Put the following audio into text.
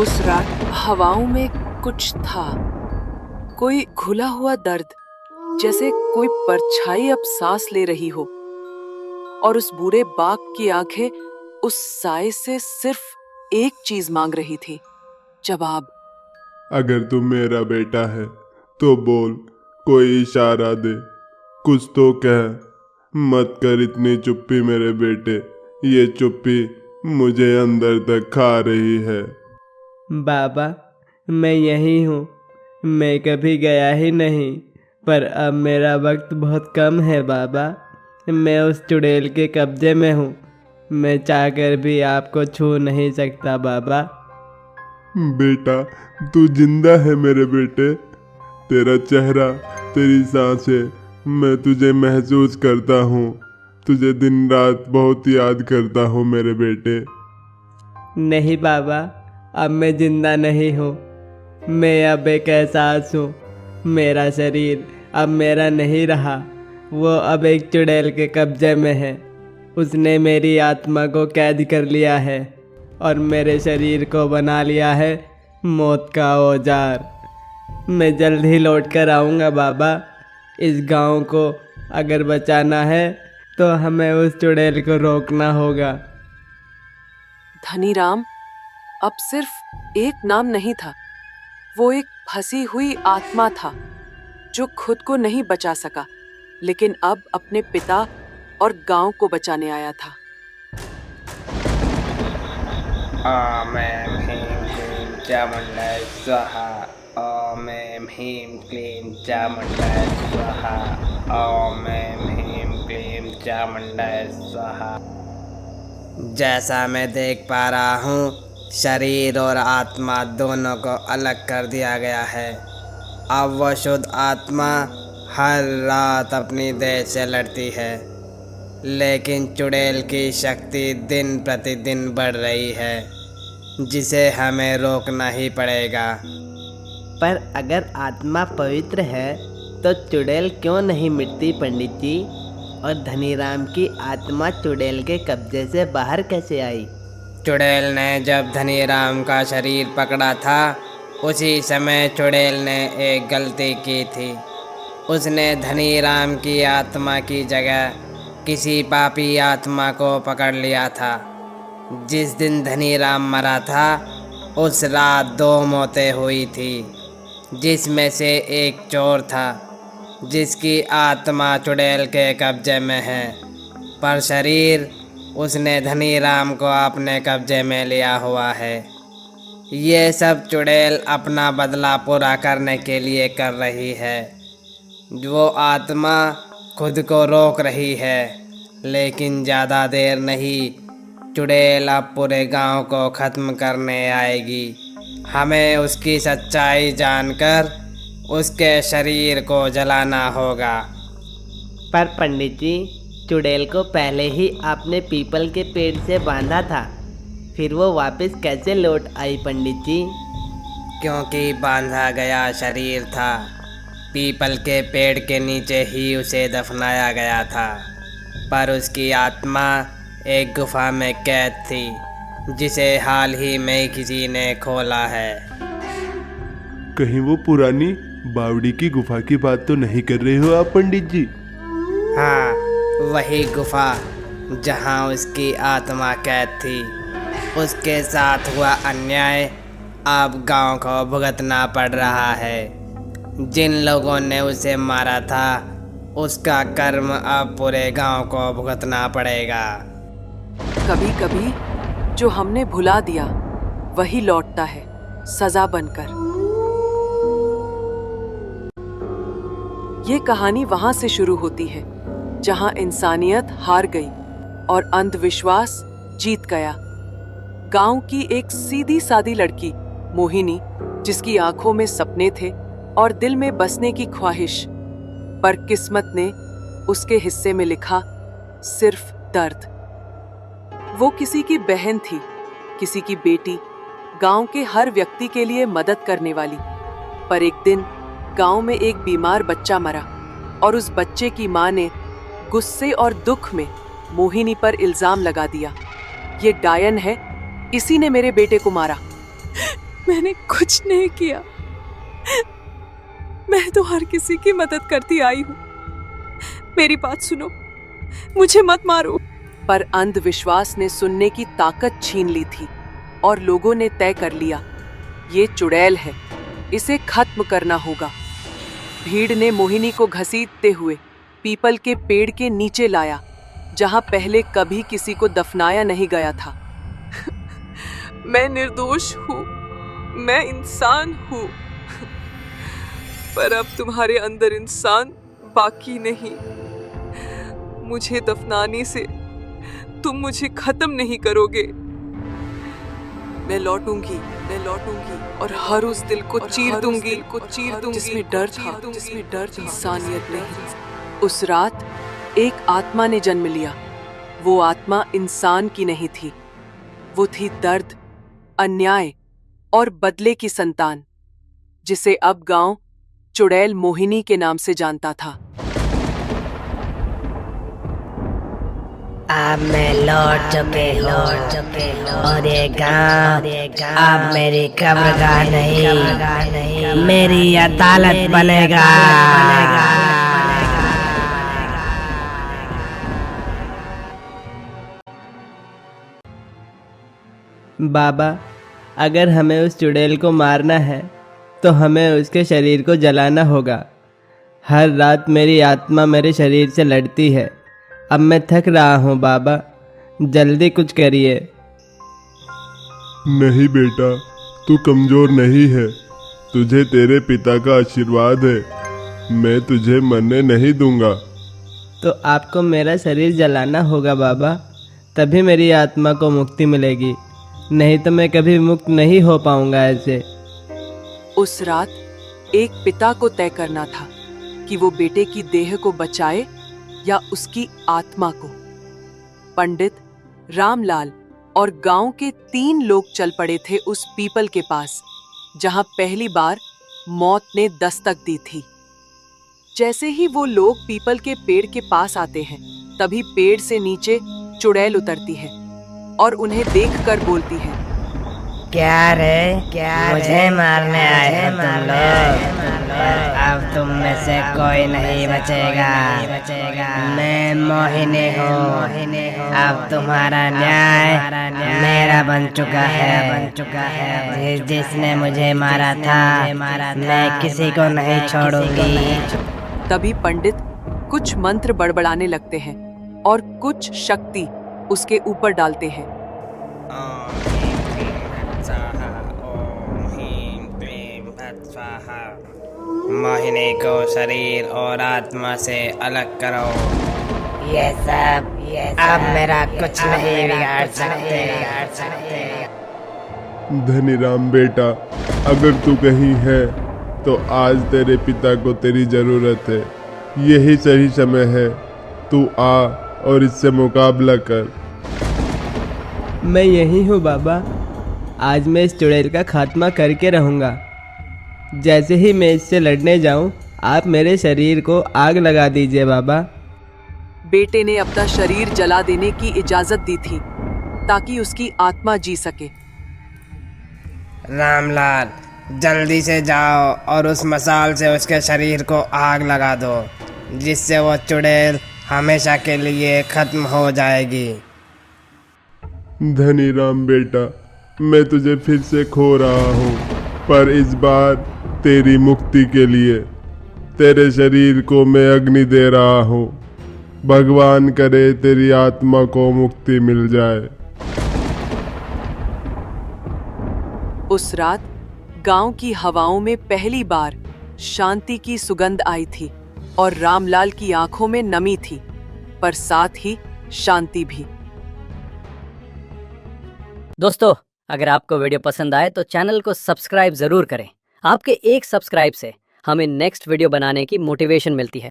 उस रात हवाओं में कुछ था, कोई घुला हुआ दर्द, जैसे कोई परछाई अब सांस ले रही हो। और उस बूढ़े बाघ की आंखें उस साए से सिर्फ एक चीज मांग रही थी, जवाब। अगर तू मेरा बेटा है तो बोल, कोई इशारा दे, कुछ तो कह। मत कर इतनी चुप्पी मेरे बेटे, ये चुप्पी मुझे अंदर तक खा रही है। बाबा, मैं यही हूँ। मैं कभी गया ही नहीं, पर अब मेरा वक्त बहुत कम है बाबा। मैं उस चुड़ैल के कब्जे में हूँ। मैं चाहकर भी आपको छू नहीं सकता बाबा। बेटा, तू जिंदा है मेरे बेटे। तेरा चेहरा, तेरी सांसें, मैं तुझे महसूस करता हूँ। तुझे दिन रात बहुत याद करता हूँ मेरे बेटे। नहीं बाबा, अब मैं जिंदा नहीं हूँ। मैं अब एक एहसास हूँ। मेरा शरीर अब मेरा नहीं रहा। वो अब एक चुड़ैल के कब्जे में है। उसने मेरी आत्मा को कैद कर लिया है और मेरे शरीर को बना लिया है मौत का औजार। मैं जल्द ही लौट कर आऊँगा बाबा। इस गांव को अगर बचाना है तो हमें उस चुड़ैल को रोकना होगा। धनीराम अब सिर्फ एक नाम नहीं था, वो एक फंसी हुई आत्मा था जो खुद को नहीं बचा सका, लेकिन अब अपने पिता और गांव को बचाने आया था। ओम ह्रीं क्लीं चामुण्डाय स्वाहा। ओम ह्रीं क्लीं चामुण्डाय स्वाहा। ओम ह्रीं क्लीं चामुण्डाय स्वाहा। जैसा मैं देख पा रहा हूँ, शरीर और आत्मा दोनों को अलग कर दिया गया है। अब वह शुद्ध आत्मा हर रात अपनी देह से लड़ती है, लेकिन चुड़ैल की शक्ति दिन प्रतिदिन बढ़ रही है, जिसे हमें रोकना ही पड़ेगा। पर अगर आत्मा पवित्र है तो चुड़ैल क्यों नहीं मिटती पंडित जी? और धनीराम की आत्मा चुड़ैल के कब्जे से बाहर कैसे आई? चुड़ैल ने जब धनीराम का शरीर पकड़ा था, उसी समय चुड़ैल ने एक गलती की थी। उसने धनीराम की आत्मा की जगह किसी पापी आत्मा को पकड़ लिया था। जिस दिन धनीराम मरा था, उस रात 2 मौतें हुई थी, जिसमें से एक चोर था जिसकी आत्मा चुड़ैल के कब्जे में है, पर शरीर उसने धनीराम को अपने कब्जे में लिया हुआ है। ये सब चुड़ैल अपना बदला पूरा करने के लिए कर रही है। वो आत्मा खुद को रोक रही है, लेकिन ज़्यादा देर नहीं, चुड़ैल अब पूरे गांव को ख़त्म करने आएगी। हमें उसकी सच्चाई जानकर उसके शरीर को जलाना होगा। पर पंडित जी, चुड़ैल को पहले ही आपने पीपल के पेड़ से बांधा था, फिर वो वापस कैसे लौट आई पंडित जी? क्योंकि बांधा गया शरीर था, पीपल के पेड़ के नीचे ही उसे दफनाया गया था, पर उसकी आत्मा एक गुफा में कैद थी, जिसे हाल ही में किसी ने खोला है। कहीं वो पुरानी बावड़ी की गुफा की बात तो नहीं कर रहे हो आप पंडित जी? हाँ, वही गुफा जहाँ उसकी आत्मा कैद थी। उसके साथ हुआ अन्याय अब गांव को भुगतना पड़ रहा है। जिन लोगों ने उसे मारा था, उसका कर्म अब पूरे गांव को भुगतना पड़ेगा। कभी कभी जो हमने भुला दिया वही लौटता है, सजा बनकर। ये कहानी वहां से शुरू होती है जहां इंसानियत हार गई और अंधविश्वास जीत गया। गांव की एक सीधी सादी लड़की मोहिनी, जिसकी आंखों में सपने थे और दिल में बसने की ख्वाहिश, पर किस्मत ने उसके हिस्से में लिखा सिर्फ दर्द। वो किसी की बहन थी, किसी की बेटी, गांव के हर व्यक्ति के लिए मदद करने वाली। पर एक दिन गांव में एक बीमार बच्चा मरा और उस बच्चे की मां ने गुस्से और दुख में मोहिनी पर इल्जाम लगा दिया, ये डायन है, इसी ने मेरे बेटे को मारा। मैंने कुछ नहीं किया। मैं तो हर किसी की मदद करती आई हूँ। मेरी बात सुनो, मुझे मत मारो। पर अंधविश्वास ने सुनने की ताकत छीन ली थी और लोगों ने तय कर लिया, ये चुड़ैल है, इसे खत्म करना होगा। भीड़ ने मोहिनी को घसीटते हुए पीपल के पेड़ के नीचे लाया, जहां पहले कभी किसी को दफनाया नहीं गया था। मैं निर्दोष हूँ, मैं इंसान हूँ, पर अब तुम्हारे अंदर इंसान बाकी नहीं। मुझे दफनाने से तुम मुझे खत्म नहीं करोगे। मैं लौटूंगी और हर उस दिल को चीर दूंगी जिसमें डर था, इंसानियत नहीं। उस रात एक आत्मा ने जन्म लिया। वो आत्मा इंसान की नहीं थी, वो थी दर्द, अन्याय और बदले की संतान, जिसे अब गांव चुड़ैल मोहिनी के नाम से जानता था। आप मैं लौट चुके हो और ये गाँव अब मेरी कब्रगाह नहीं, मेरी अदालत बनेगा। बाबा, अगर हमें उस चुड़ैल को मारना है तो हमें उसके शरीर को जलाना होगा। हर रात मेरी आत्मा मेरे शरीर से लड़ती है। अब मैं थक रहा हूँ बाबा, जल्दी कुछ करिए। नहीं बेटा, तू कमजोर नहीं है, तुझे तेरे पिता का आशीर्वाद है। मैं तुझे मरने नहीं दूंगा। तो आपको मेरा शरीर जलाना होगा बाबा, तभी मेरी आत्मा को मुक्ति मिलेगी, नहीं तो मैं कभी मुक्त नहीं हो पाऊंगा ऐसे। उस रात एक पिता को तय करना था कि वो बेटे की देह को बचाए या उसकी आत्मा को। पंडित, रामलाल और गांव के 3 लोग चल पड़े थे उस पीपल के पास, जहां पहली बार मौत ने दस्तक दी थी। जैसे ही वो लोग पीपल के पेड़ के पास आते हैं, तभी पेड़ से नीचे चुड़ैल उतरती है और उन्हें देखकर बोलती है, क्या रे, मुझे मारने आए हो तुम लोग? अब तुम में से कोई नहीं बचेगा। मैं मोहिनी हूँ, अब तुम्हारा न्याय मेरा बन चुका है। जिसने मुझे मारा था, मैं किसी को नहीं छोड़ूंगी। तभी पंडित कुछ मंत्र बड़बड़ाने लगते हैं और कुछ शक्ति उसके ऊपर डालते हैं। मोहिनी को शरीर और आत्मा से अलग करो। ये सब अब मेरा कुछ नहीं बिगाड़ सकते। धनीराम बेटा, अगर तू कहीं है तो आज तेरे पिता को तेरी जरूरत है। यही सही समय है, तू आ और इससे मुकाबला कर। मैं यही हूँ बाबा, आज मैं इस चुड़ैल का खात्मा करके रहूँगा। जैसे ही मैं इससे लड़ने जाऊँ, आप मेरे शरीर को आग लगा दीजिए बाबा। बेटे ने अपना शरीर जला देने की इजाजत दी थी ताकि उसकी आत्मा जी सके। रामलाल, जल्दी से जाओ और उस मसाल से उसके शरीर को आग लगा दो, जिससे वो चुड़ैल हमेशा के लिए खत्म हो जाएगी। धनीराम बेटा, मैं तुझे फिर से खो रहा हूँ, पर इस बार तेरी मुक्ति के लिए तेरे शरीर को मैं अग्नि दे रहा हूँ। भगवान करे तेरी आत्मा को मुक्ति मिल जाए। उस रात गांव की हवाओं में पहली बार शांति की सुगंध आई थी और रामलाल की आंखों में नमी थी, पर साथ ही शांति भी। दोस्तों, अगर आपको वीडियो पसंद आए तो चैनल को सब्सक्राइब जरूर करें। आपके एक सब्सक्राइब से हमें नेक्स्ट वीडियो बनाने की मोटिवेशन मिलती है।